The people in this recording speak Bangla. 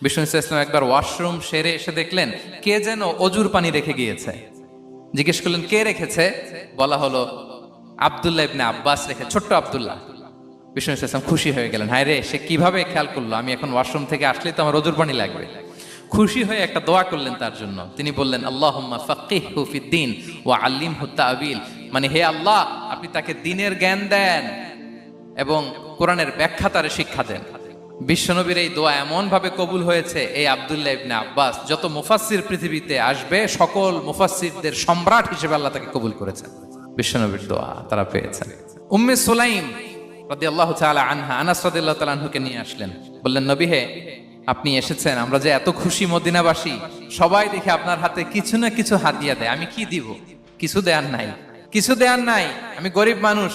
বিষ্ণু ইসলাম একবার ওয়াশরুম সেরে এসে দেখলেন কে যেন অজুর পানি রেখে গিয়েছে। জিজ্ঞেস করলেন কে রেখেছে, বলা হলো আব্দুল্লাহ ইবনে আব্বাস রেখে, ছোট্ট আব্দুল্লাহ। বিষ্ণু ইসলাম খুশি হয়ে গেলেন, হায় রে, সে কিভাবে খেয়াল করলো, আমি এখন ওয়াশরুম থেকে আসলেই তো আমার অজুর পানি লাগবে। খুশি হয়ে একটা দোয়া করলেন তার জন্য। তিনি বললেন আল্লাহুম্মা ফাক্কিহহু ফিদ্দীন ওয়া আল্লিমহু তা'বীল, মানে হে আল্লাহ, আপনি তাকে দ্বীনের জ্ঞান দেন এবং কোরআনের ব্যাখ্যা তারে শিক্ষা দেন। বিশ্বনবীর এই দোয়া এমন ভাবে কবুল হয়েছে, এই আব্দুল্লাহ ইবনে আব্বাস যত মুফাসসির পৃথিবীতে আসবে সকল মুফাসসিরদের সম্রাট হিসেবে আল্লাহ তাকে কবুল করেছেন। বিশ্বনবীর দোয়া তারা পেয়েছেন। উম্মে সুলাইম রাদিয়াল্লাহু তাআলা আনহা আনাস রাদিয়াল্লাহু তাআলা আনহুকে নিয়ে আসলেন, বললেন নবী হে, আপনি এসেছেন, আমরা যে এত খুশি মদিনাবাসী, সবাই দেখে আপনার হাতে কিছু না কিছু হাদিয়া দেয়, আমি কি দিব? কিছু দেয়ার নাই, কিছু দেয়ার নাই, আমি গরিব মানুষ।